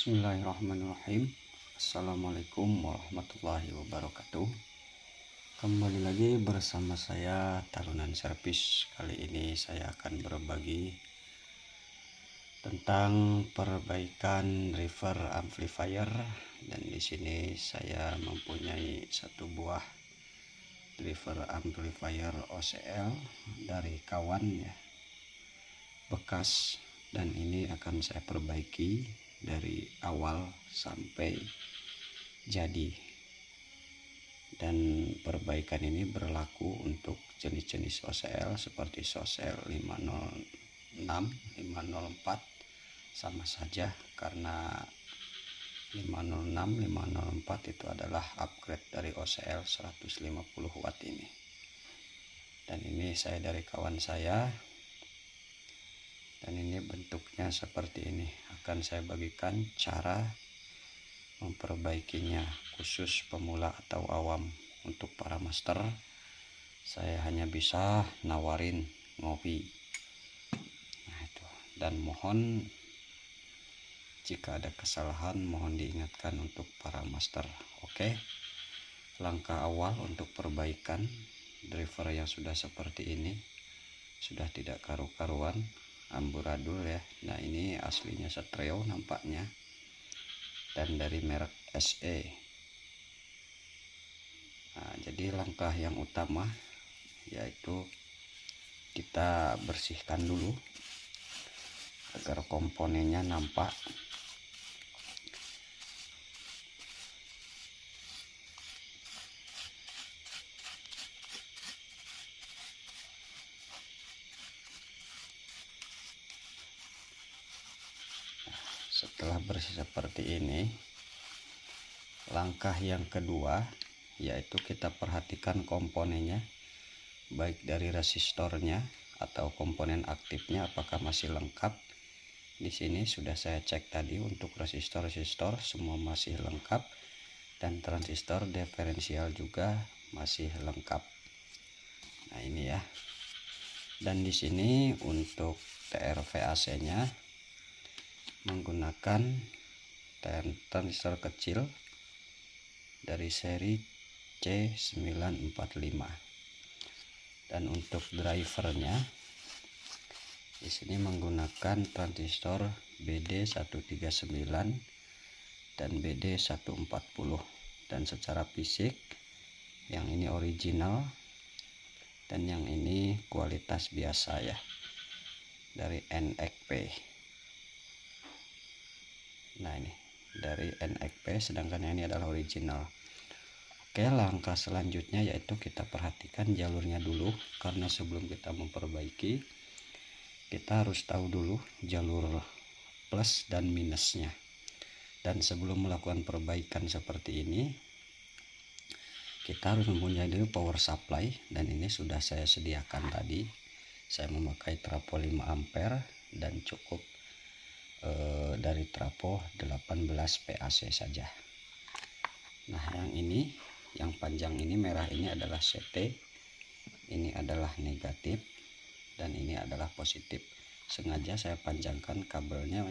Bismillahirrahmanirrahim. Assalamualaikum warahmatullahi wabarakatuh. Kembali lagi bersama saya Tarunan Servis. Kali ini saya akan berbagi tentang perbaikan driver amplifier, dan di sini saya mempunyai satu buah driver amplifier OCL dari kawan ya, bekas, dan ini akan saya perbaiki dari awal sampai jadi. Dan perbaikan ini berlaku untuk jenis-jenis OCL seperti OCL 506, 504 sama saja, karena 506, 504 itu adalah upgrade dari OCL 150 watt ini. Dan ini saya dari kawan saya, dan ini bentuknya seperti ini. Akan saya bagikan cara memperbaikinya khusus pemula atau awam. Untuk para master saya hanya bisa nawarin ngopi. Nah itu, dan mohon jika ada kesalahan mohon diingatkan untuk para master. Oke, langkah awal untuk perbaikan driver yang sudah seperti ini, sudah tidak karu-karuan, amburadul ya. Nah ini aslinya Stereo nampaknya, dan dari merek SE. Nah, jadi langkah yang utama yaitu kita bersihkan dulu agar komponennya nampak. Setelah bersih seperti ini, langkah yang kedua yaitu kita perhatikan komponennya, baik dari resistornya atau komponen aktifnya apakah masih lengkap. Di sini sudah saya cek tadi, untuk resistor semua masih lengkap, dan transistor diferensial juga masih lengkap. Nah ini ya. Dan di sini untuk TRVAC-nya menggunakan transistor kecil dari seri C945, dan untuk drivernya di sini menggunakan transistor BD139 dan BD140. Dan secara fisik yang ini original dan yang ini kualitas biasa ya, dari NXP. Nah ini dari NXP, sedangkan yang ini adalah original. Oke, langkah selanjutnya yaitu kita perhatikan jalurnya dulu, karena sebelum kita memperbaiki kita harus tahu dulu jalur plus dan minusnya. Dan sebelum melakukan perbaikan seperti ini kita harus mempunyai dulu power supply, dan ini sudah saya sediakan tadi. Saya memakai trafo 5 ampere dan cukup dari trafo 18 PAC saja. Nah yang ini, yang panjang ini, merah ini adalah CT, ini adalah negatif, dan ini adalah positif. Sengaja saya panjangkan kabelnya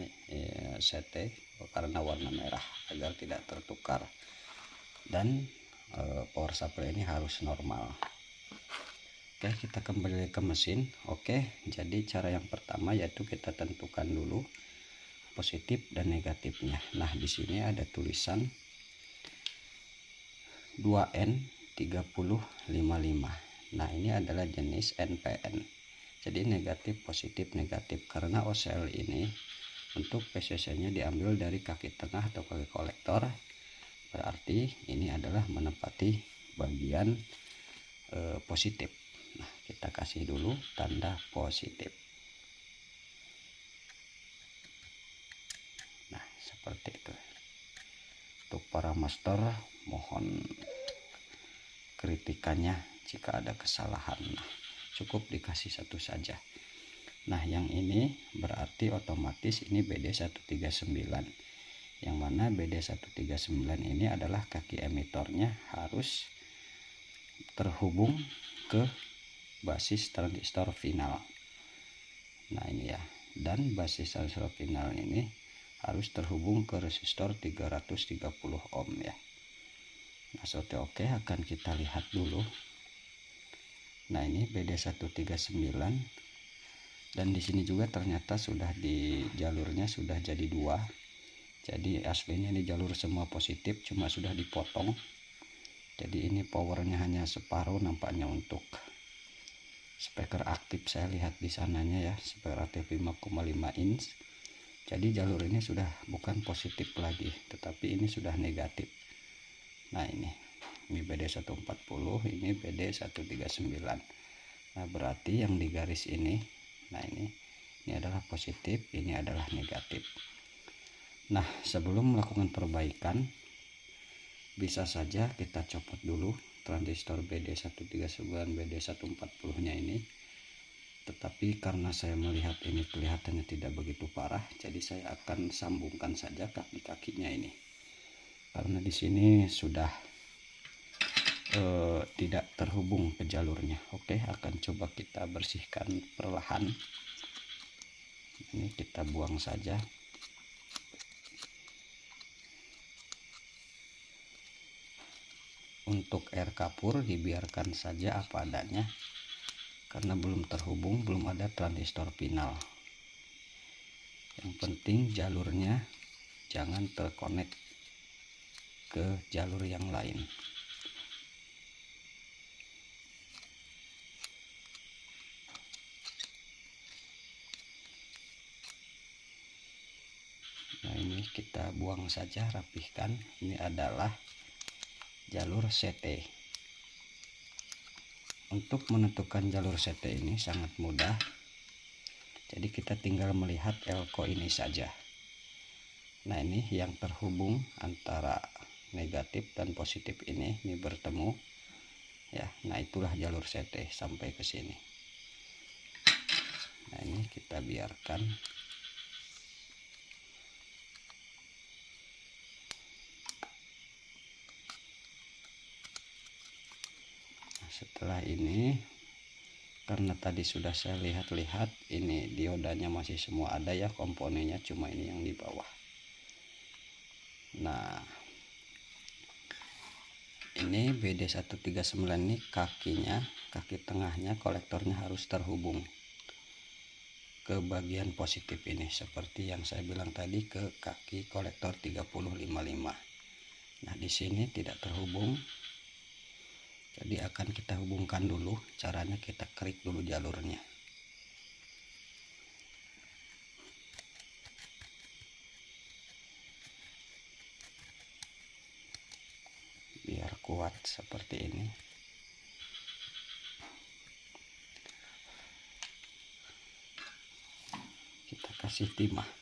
CT karena warna merah agar tidak tertukar, dan power supply ini harus normal. Oke, kita kembali ke mesin. Oke, jadi cara yang pertama yaitu kita tentukan dulu positif dan negatifnya. Nah di sini ada tulisan 2N3055. Nah ini adalah jenis NPN, jadi negatif positif negatif, karena OCL ini untuk PCC nya diambil dari kaki tengah atau kaki kolektor, berarti ini adalah menempati bagian positif. Nah kita kasih dulu tanda positif. Seperti itu. Untuk para master mohon kritikannya jika ada kesalahan. Nah, cukup dikasih satu saja. Nah yang ini berarti otomatis ini BD139, yang mana BD139 ini adalah kaki emitornya harus terhubung ke basis transistor final. Nah ini ya, dan basis transistor final ini harus terhubung ke resistor 330 ohm ya. Nah sudah oke, akan kita lihat dulu. Nah ini BD139, dan di sini juga ternyata sudah di jalurnya sudah jadi dua. Jadi aslinya ini jalur semua positif, cuma sudah dipotong. Jadi ini powernya hanya separuh nampaknya untuk speaker aktif. Saya lihat di sananya ya, speaker aktif 5,5 inch. Jadi jalur ini sudah bukan positif lagi, tetapi ini sudah negatif. Nah ini BD140, ini BD139. Nah berarti yang di garis ini, nah ini adalah positif, ini adalah negatif. Nah sebelum melakukan perbaikan, bisa saja kita copot dulu transistor BD139 BD140 nya ini. Tetapi karena saya melihat ini kelihatannya tidak begitu parah, jadi saya akan sambungkan saja kaki-kakinya ini. Karena di sini sudah tidak terhubung ke jalurnya. Oke, akan coba kita bersihkan perlahan. Ini kita buang saja. Untuk air kapur dibiarkan saja apa adanya, karena belum terhubung, belum ada transistor final. Yang penting jalurnya jangan terkonek ke jalur yang lain. Nah ini kita buang saja, rapihkan. Ini adalah jalur CT. Untuk menentukan jalur CT ini sangat mudah. Jadi kita tinggal melihat elko ini saja. Nah ini yang terhubung antara negatif dan positif ini bertemu ya. Nah itulah jalur CT sampai ke sini. Nah ini kita biarkan. Setelah ini, karena tadi sudah saya lihat-lihat, ini diodanya masih semua ada ya, komponennya cuma ini yang di bawah. Nah ini BD139 ini kakinya, kaki tengahnya, kolektornya harus terhubung ke bagian positif ini, seperti yang saya bilang tadi, ke kaki kolektor 3055. Nah di sini tidak terhubung. Jadi akan kita hubungkan dulu. Caranya kita klik dulu jalurnya. Biar kuat seperti ini. Kita kasih timah.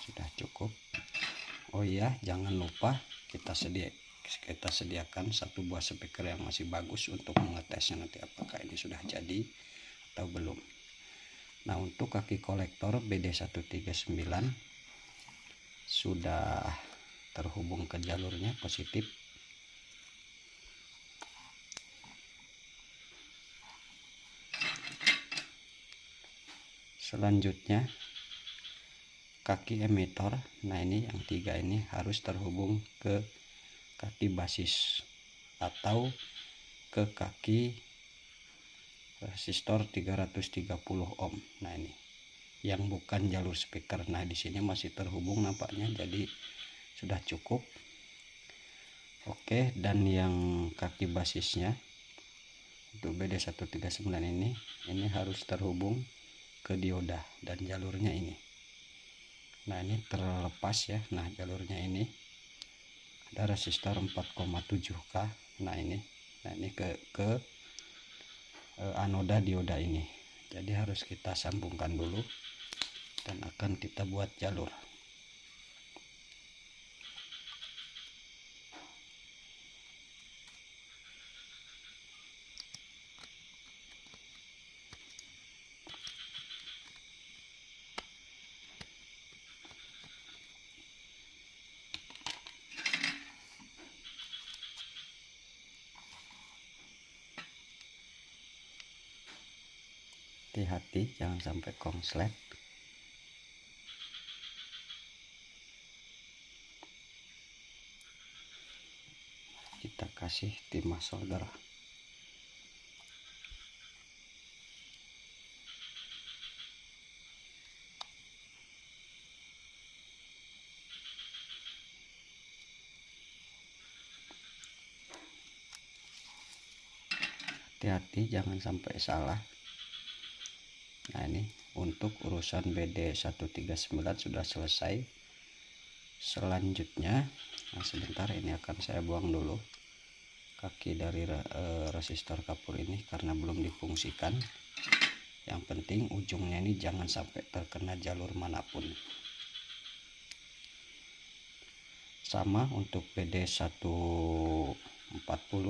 Sudah cukup. Oh iya, jangan lupa kita sediakan satu buah speaker yang masih bagus untuk mengetesnya nanti apakah ini sudah jadi atau belum. Nah untuk kaki kolektor BD139 sudah terhubung ke jalurnya positif. Selanjutnya kaki emitor, nah ini yang 3 ini harus terhubung ke kaki basis atau ke kaki resistor 330 ohm. Nah ini yang bukan jalur speaker. Nah di sini masih terhubung nampaknya, jadi sudah cukup. Oke, dan yang kaki basisnya untuk BD139 ini harus terhubung ke dioda dan jalurnya ini. Nah ini terlepas ya. Nah jalurnya ini ada resistor 4,7K. Nah ini ke anoda dioda ini. Jadi harus kita sambungkan dulu dan akan kita buat jalur. hati-hati jangan sampai konslet. Kita kasih timah solder. Hati-hati jangan sampai salah. Nah, ini untuk urusan BD139 sudah selesai. Selanjutnya, nah sebentar, ini akan saya buang dulu kaki dari resistor kapur ini karena belum difungsikan. Yang penting ujungnya ini jangan sampai terkena jalur manapun. Sama untuk BD140,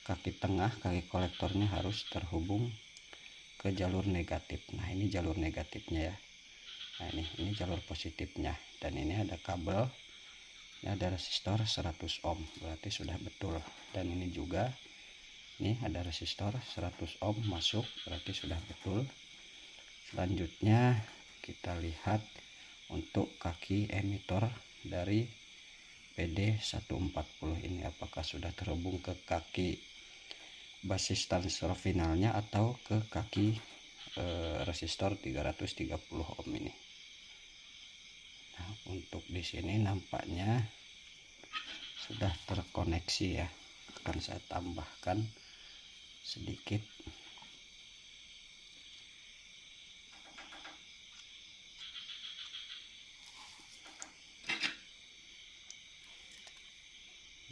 kaki tengah, kaki kolektornya harus terhubung ke jalur negatif. Nah, ini jalur negatifnya ya. Nah, ini jalur positifnya, dan ini ada kabel, ini ada resistor 100 ohm, berarti sudah betul. Dan ini juga, ini ada resistor 100 ohm masuk, berarti sudah betul. Selanjutnya kita lihat untuk kaki emitor dari BD140 ini, apakah sudah terhubung ke kaki basis transfer finalnya atau ke kaki resistor 330 ohm ini. Nah, untuk di sini nampaknya sudah terkoneksi ya. Akan saya tambahkan sedikit.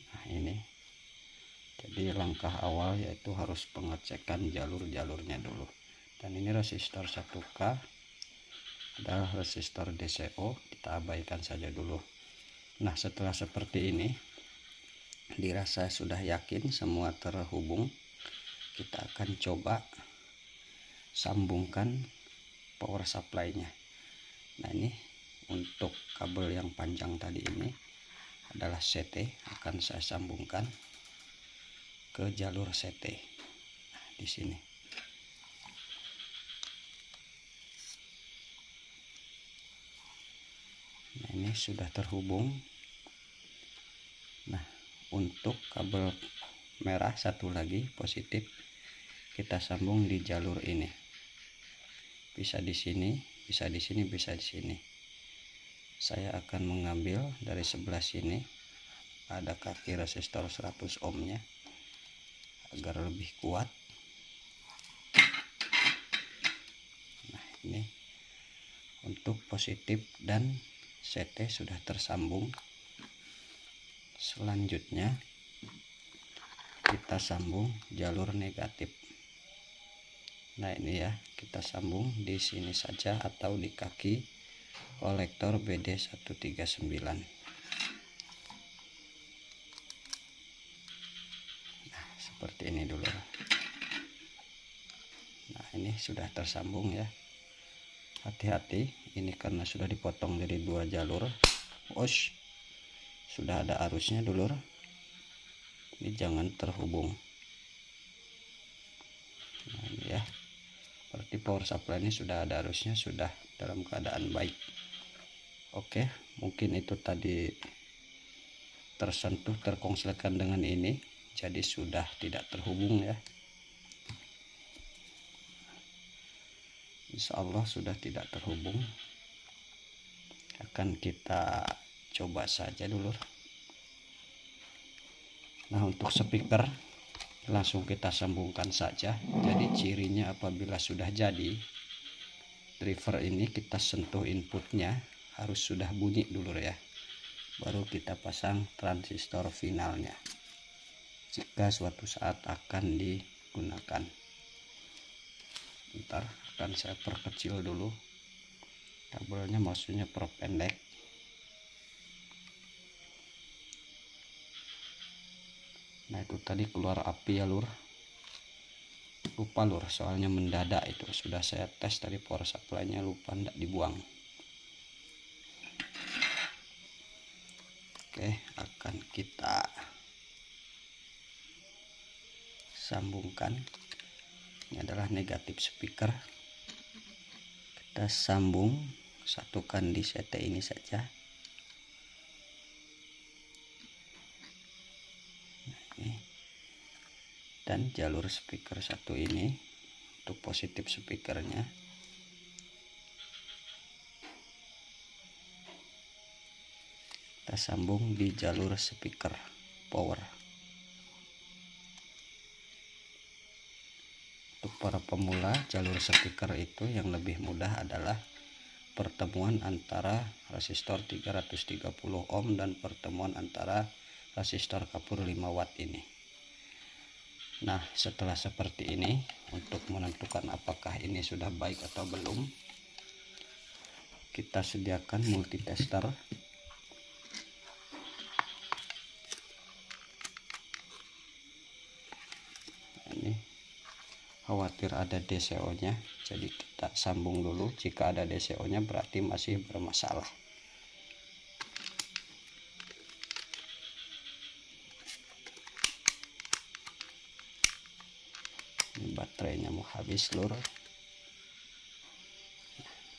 Nah, ini. Jadi langkah awal yaitu harus pengecekan jalur-jalurnya dulu. Dan ini resistor 1K adalah resistor DCO, kita abaikan saja dulu. Nah, setelah seperti ini dirasa sudah yakin semua terhubung, kita akan coba sambungkan power supply-nya. Nah, ini untuk kabel yang panjang tadi ini adalah CT, akan saya sambungkan ke jalur CT. Nah, di sini. Nah, ini sudah terhubung. Nah, untuk kabel merah satu lagi positif kita sambung di jalur ini. Bisa di sini, bisa di sini, bisa di sini. Saya akan mengambil dari sebelah sini, ada kaki resistor 100 ohmnya agar lebih kuat. Nah, ini untuk positif dan CT sudah tersambung. Selanjutnya kita sambung jalur negatif. Nah, ini ya, kita sambung di sini saja atau di kaki kolektor BD139. Nah, seperti ini dulu. Nah, ini sudah tersambung ya. Hati-hati, ini karena sudah dipotong dari dua jalur. Sudah ada arusnya dulur. Ini jangan terhubung. Nah, ini ya. Berarti power supply ini sudah ada arusnya, sudah dalam keadaan baik. Oke, mungkin itu tadi tersentuh, terkonsletkan dengan ini, jadi sudah tidak terhubung ya. Insya Allah sudah tidak terhubung. Akan kita coba saja dulu. Nah, untuk speaker langsung kita sambungkan saja. Jadi cirinya apabila sudah jadi driver ini, kita sentuh inputnya harus sudah bunyi dulu ya, baru kita pasang transistor finalnya jika suatu saat akan digunakan. Bentar, akan saya perkecil dulu kabelnya, maksudnya perpendek. Nah, itu tadi keluar api ya lur, lupa lur, soalnya mendadak itu. Sudah saya tes tadi power supply nya, lupa tidak dibuang. Oke, akan kita sambungkan Ini adalah negatif speaker. Kita sambung, satukan di CT ini saja. Dan jalur speaker satu ini untuk positif speakernya. Kita sambung di jalur speaker power. Untuk para pemula, jalur speaker itu yang lebih mudah adalah pertemuan antara resistor 330 ohm dan pertemuan antara resistor kapur 5 watt ini. Nah, setelah seperti ini, untuk menentukan apakah ini sudah baik atau belum, kita sediakan multitester. Ini khawatir ada DCO-nya, jadi kita sambung dulu. Jika ada DCO-nya berarti masih bermasalah. Ini baterainya mau habis, lur.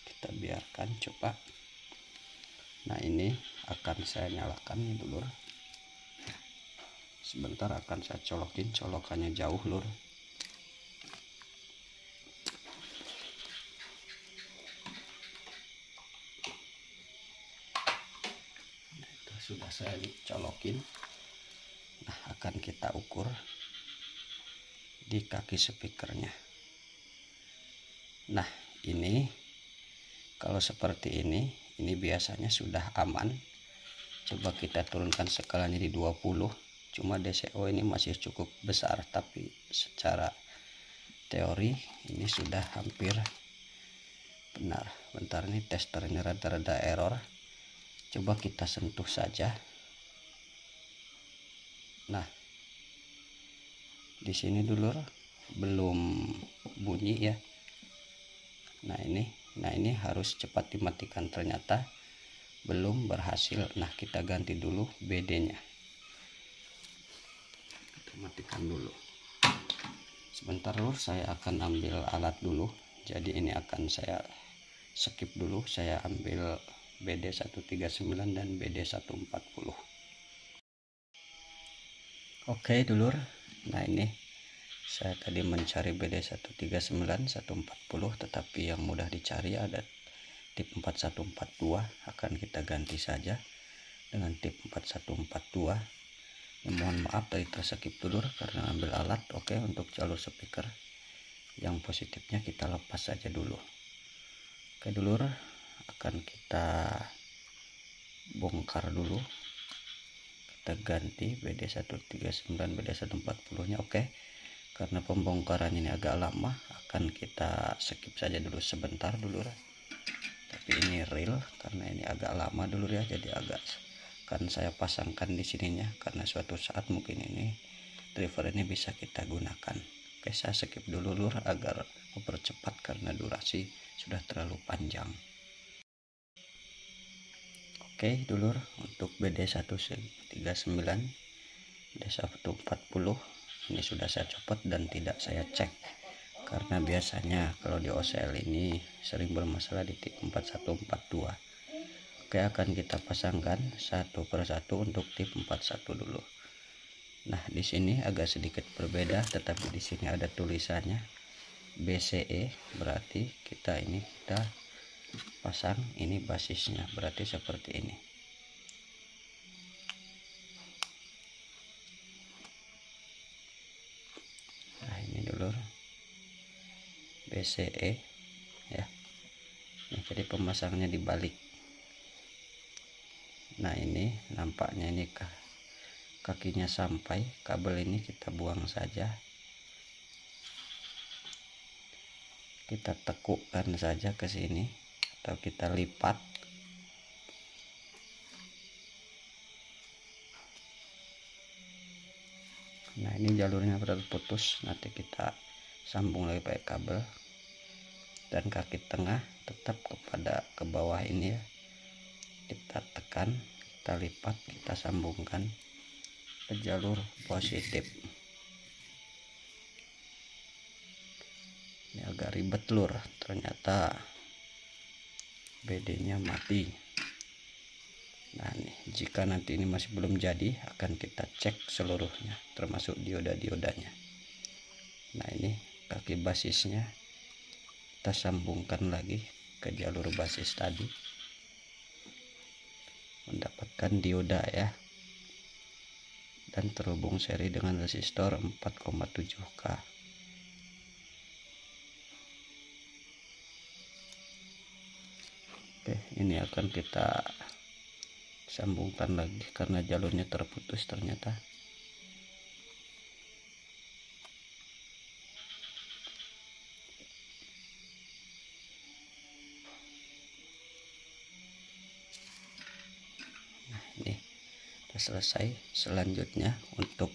Kita biarkan coba. Nah, ini akan saya nyalakan dulu. Sebentar akan saya colokin, colokannya jauh, lur. Nah, itu sudah saya colokin. Nah, akan kita ukur di kaki speakernya. Nah, ini kalau seperti ini biasanya sudah aman. Coba kita turunkan skalanya di 20. Cuma DCO ini masih cukup besar, tapi secara teori ini sudah hampir benar. Bentar, nih tester ini rada-rada error. Coba kita sentuh saja. Nah, di sini dulu belum bunyi ya. Nah ini harus cepat dimatikan, ternyata belum berhasil. Nah, kita ganti dulu BD-nya. Kita matikan dulu. Sebentar, lur, saya akan ambil alat dulu. Jadi ini akan saya skip dulu. Saya ambil BD 139 dan BD 140. Oke, dulur. Nah, ini saya tadi mencari BD 139, 140, tetapi yang mudah dicari ada tip 4142. Akan kita ganti saja dengan tip 4142. Ya, mohon maaf tadi terskip, dulur, karena ambil alat. Oke, untuk jalur speaker yang positifnya kita lepas saja dulu. Oke, dulur, akan kita bongkar dulu. Kita ganti BD 139, BD 140 nya. Oke, karena pembongkaran ini agak lama, akan kita skip saja dulu sebentar, dulur. Tapi ini real karena ini agak lama, dulur ya, jadi agak akan saya pasangkan di sininya karena suatu saat mungkin ini driver ini bisa kita gunakan. Oke, saya skip dulu, lur, agar mempercepat karena durasi sudah terlalu panjang. Oke, dulur, untuk BD 139, BD 140 ini sudah saya copot dan tidak saya cek karena biasanya kalau di OCL ini sering bermasalah di tip 4142. Oke, akan kita pasangkan satu persatu untuk tip 41 dulu. Nah, di sini agak sedikit berbeda, tetapi di sini ada tulisannya BCE, berarti kita pasang ini basisnya, berarti seperti ini. Nah, ini dulu BCE ya. Nah, jadi pemasangannya dibalik. Nah, ini nampaknya ini kakinya sampai, kabel ini kita buang saja. Kita tekukkan saja ke sini atau kita lipat. Nah, ini jalurnya terputus, nanti kita sambung lagi pakai kabel. Dan kaki tengah tetap ke bawah ini ya. Kita tekan, kita lipat, kita sambungkan ke jalur positif. agak ribet lur, ternyata BD nya mati. Nah nih, jika nanti ini masih belum jadi, akan kita cek seluruhnya termasuk dioda-diodanya. Nah ini kaki basisnya kita sambungkan lagi ke jalur basis tadi, mendapatkan dioda ya, dan terhubung seri dengan resistor 4,7K. Oke, ini akan kita sambungkan lagi karena jalurnya terputus ternyata. Nah ini sudah selesai. Selanjutnya untuk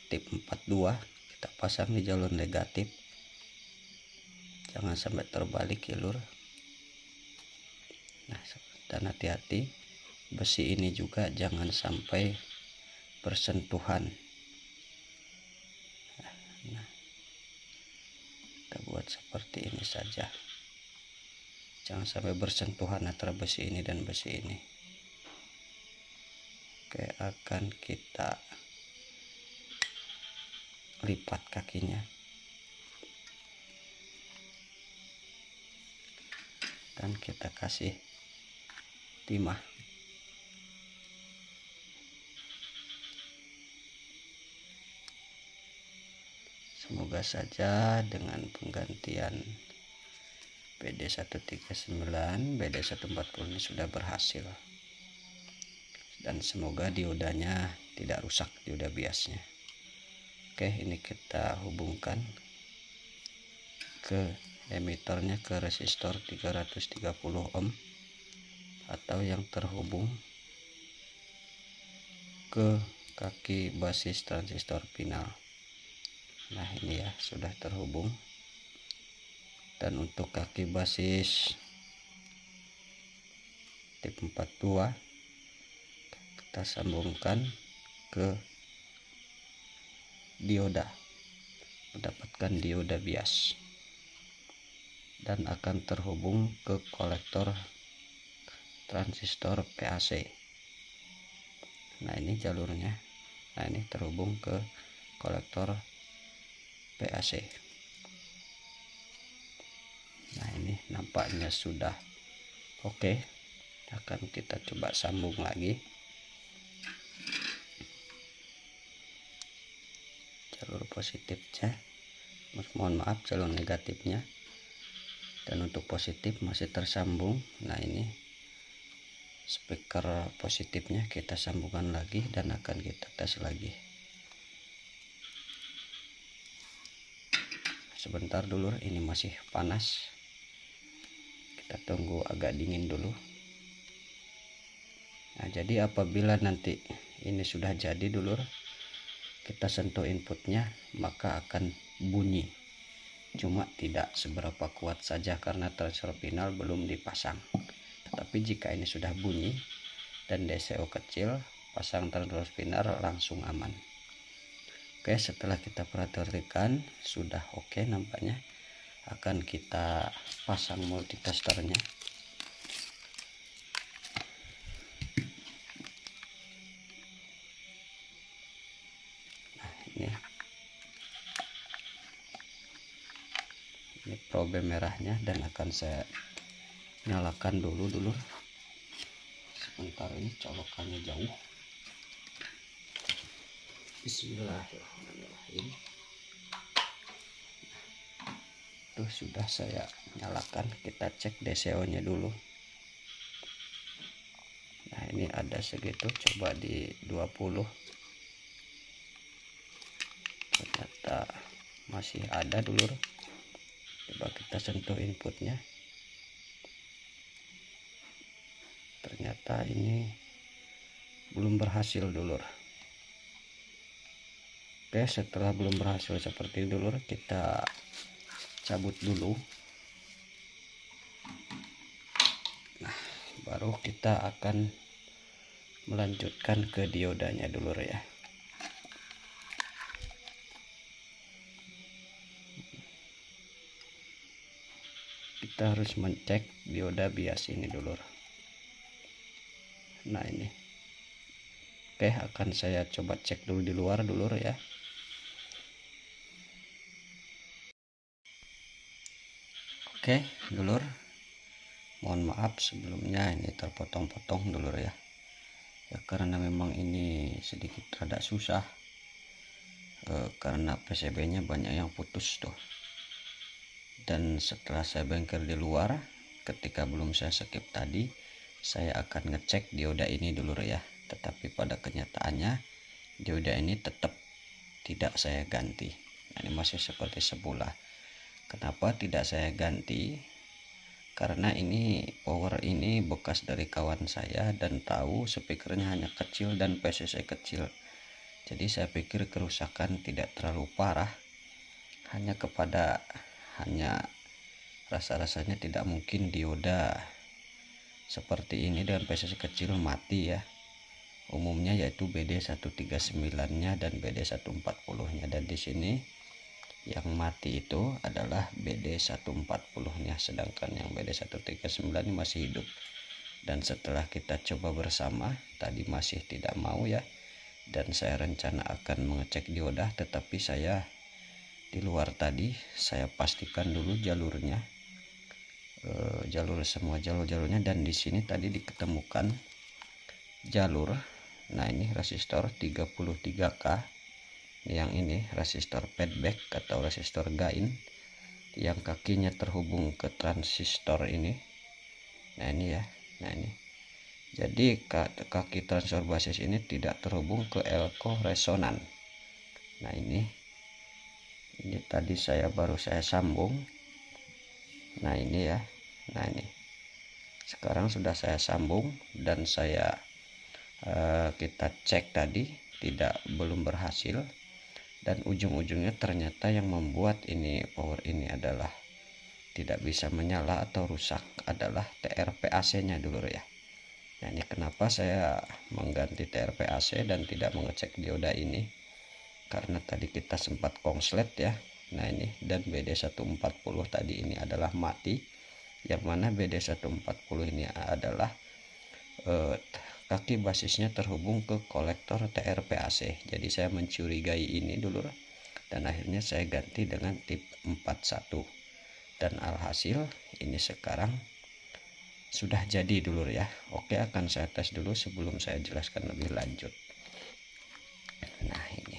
tip 42 kita pasang di jalur negatif, jangan sampai terbalik ya lur. Nah, dan hati-hati besi ini juga jangan sampai bersentuhan. Nah, kita buat seperti ini saja, jangan sampai bersentuhan antara besi ini dan besi ini. Oke, akan kita lipat kakinya dan kita kasih timah. Semoga saja dengan penggantian BD139 BD140 ini sudah berhasil, dan semoga diodanya tidak rusak, dioda biasnya. Oke, ini kita hubungkan ke emitornya ke resistor 330 ohm atau yang terhubung ke kaki basis transistor final. Nah ini ya sudah terhubung, dan untuk kaki basis tip 42 kita sambungkan ke dioda, mendapatkan dioda bias, dan akan terhubung ke kolektor transistor PAC. Nah ini jalurnya. Nah ini terhubung ke kolektor PAC. Nah ini nampaknya sudah oke. Akan kita coba sambung lagi jalur positifnya, mohon maaf jalur negatifnya, dan untuk positif masih tersambung. Nah ini speaker positifnya kita sambungkan lagi dan akan kita tes lagi. Sebentar dulu, ini masih panas, kita tunggu agak dingin dulu. Nah jadi apabila nanti ini sudah jadi dulu, kita sentuh inputnya maka akan bunyi, cuma tidak seberapa kuat saja karena transistor final belum dipasang. Tapi jika ini sudah bunyi dan DCO kecil, pasang transistor final langsung aman. Oke, setelah kita perhatikan sudah oke nampaknya, akan kita pasang multitesternya. Ini probe merahnya, dan akan saya nyalakan dulu. Sebentar, ini colokannya jauh. Bismillahirrahmanirrahim. Tuh sudah saya nyalakan, kita cek DCO nya dulu. Nah ini ada segitu, coba di 20, ternyata masih ada dulu. Coba kita sentuh inputnya, ternyata ini belum berhasil dulur. Oke, setelah belum berhasil seperti dulur, kita cabut dulu. Nah baru kita akan melanjutkan ke diodanya dulur ya. kita harus mencek dioda bias ini dulur. Nah ini, oke, akan saya coba cek dulu di luar dulur ya. Oke dulur, mohon maaf sebelumnya ini terpotong-potong dulur ya, karena memang ini sedikit rada susah karena PCB nya banyak yang putus tuh. Dan setelah saya bengkel di luar, ketika belum saya skip tadi, saya akan ngecek dioda ini dulur ya. Tetapi pada kenyataannya dioda ini tetap tidak saya ganti. Nah, ini masih seperti semula. Kenapa tidak saya ganti? Karena ini power ini bekas dari kawan saya dan tahu speakernya hanya kecil dan PCC kecil. Jadi saya pikir kerusakan tidak terlalu parah. Hanya rasa-rasanya tidak mungkin dioda seperti ini dengan PCC kecil mati ya. Umumnya yaitu BD139-nya dan BD140-nya, dan di sini yang mati itu adalah BD140-nya, sedangkan yang BD139 ini masih hidup. Dan setelah kita coba bersama tadi masih tidak mau ya, dan saya rencana akan mengecek dioda, tetapi saya di luar tadi saya pastikan dulu jalurnya, semua jalurnya, dan di sini tadi diketemukan jalur. Nah ini resistor 33K, yang ini resistor feedback atau resistor gain yang kakinya terhubung ke transistor ini. Nah ini ya, nah ini jadi kaki transistor basis ini tidak terhubung ke elko resonan. Nah ini tadi baru saya sambung. Nah ini ya, nah ini sekarang sudah saya sambung dan kita cek tadi belum berhasil, dan ujung-ujungnya ternyata yang membuat ini power ini adalah tidak bisa menyala atau rusak adalah TRPAC nya dulu ya. Nah ini kenapa saya mengganti TRPAC dan tidak mengecek dioda ini, karena tadi kita sempat kongslet ya. Nah ini, dan BD140 tadi ini adalah mati, yang mana BD140 ini adalah kaki basisnya terhubung ke kolektor TRPAC. Jadi saya mencurigai ini dulu, dan akhirnya saya ganti dengan tip 41, dan alhasil ini sekarang sudah jadi dulu ya. Oke, akan saya tes dulu sebelum saya jelaskan lebih lanjut. Nah ini,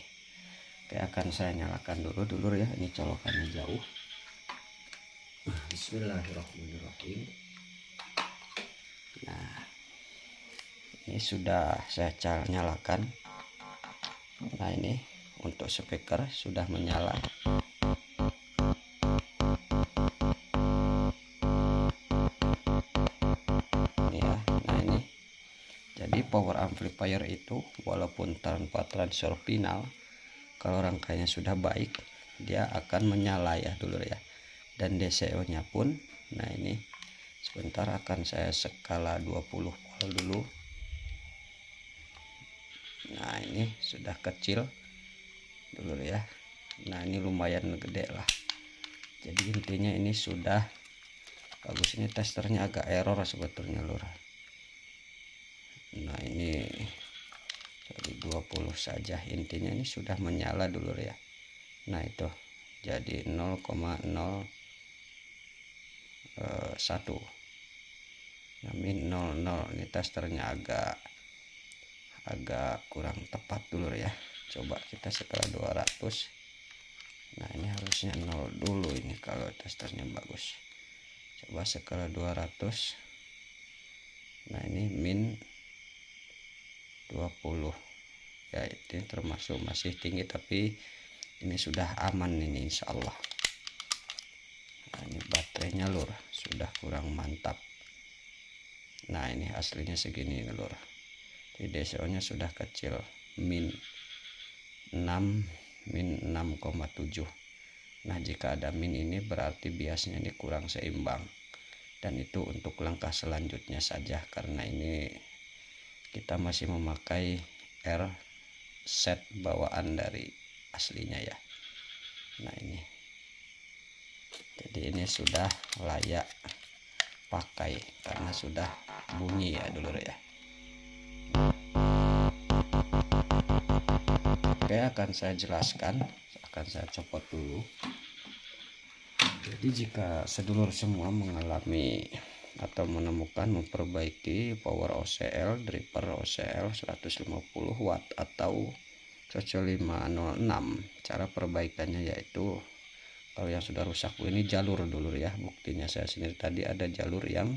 oke, akan saya nyalakan dulu ya, ini colokannya jauh. Bismillahirrahmanirrahim. Nah ini sudah saya nyalakan. Nah ini untuk speaker sudah menyala. Ini ya, nah ini jadi power amplifier itu walaupun tanpa transistor final, kalau rangkainya sudah baik dia akan menyala ya dulu ya. Dan DCO nya pun, nah ini sebentar akan saya skala 20 volt dulu. Nah ini sudah kecil dulu ya. Nah ini lumayan gede lah. Jadi intinya ini sudah bagus. Ini testernya agak error sebetulnya lur. Nah ini jadi 20 saja. Intinya ini sudah menyala dulu ya. Nah itu jadi 0,01 ya, min 00. Ini testernya agak kurang tepat dulu ya. Coba kita skala 200. Nah ini harusnya 0 dulu ini kalau testernya bagus. Coba skala 200. Nah ini min 20 ya, itu termasuk masih tinggi, tapi ini sudah aman ini insya Allah. Nah ini baterainya lur sudah kurang mantap. Nah ini aslinya segini lur. Jadi DCO nya sudah kecil, min 6, min 6,7. Nah jika ada min ini berarti biasanya ini kurang seimbang, dan itu untuk langkah selanjutnya saja, karena ini kita masih memakai R set bawaan dari aslinya ya. Nah ini Jadi ini sudah layak pakai karena sudah bunyi ya dulur ya. Oke, akan saya jelaskan, akan saya copot dulu. Jadi jika sedulur semua mengalami atau menemukan memperbaiki power OCL, driver OCL 150 watt atau CC506, cara perbaikannya yaitu kalau yang sudah rusak ini jalur dulur ya. Buktinya saya sendiri tadi ada jalur yang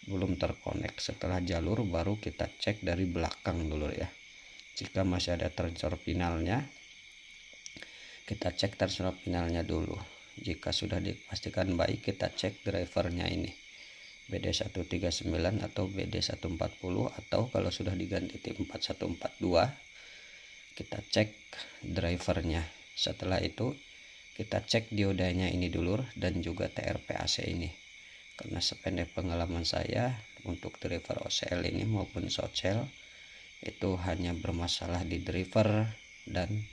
belum terkonek. Setelah jalur baru kita cek dari belakang dulur ya. Jika masih ada transfer finalnya, kita cek transfer finalnya dulu. Jika sudah dipastikan baik, kita cek drivernya ini BD139 atau BD140, atau kalau sudah diganti tim 4142 kita cek drivernya. Setelah itu kita cek diodanya ini dulur dan juga TRP AC ini. Karena sependek pengalaman saya untuk driver OCL ini maupun SOCL itu hanya bermasalah di driver dan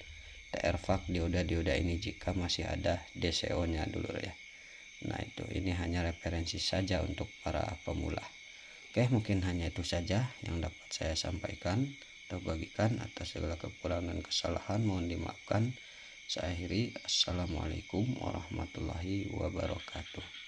TR-VAC dioda ini jika masih ada DCO nya dulur ya. Nah itu, ini hanya referensi saja untuk para pemula. Oke, mungkin hanya itu saja yang dapat saya sampaikan atau bagikan. Atas segala kekurangan dan kesalahan mohon dimaafkan. Saya akhiri. Assalamualaikum warahmatullahi wabarakatuh.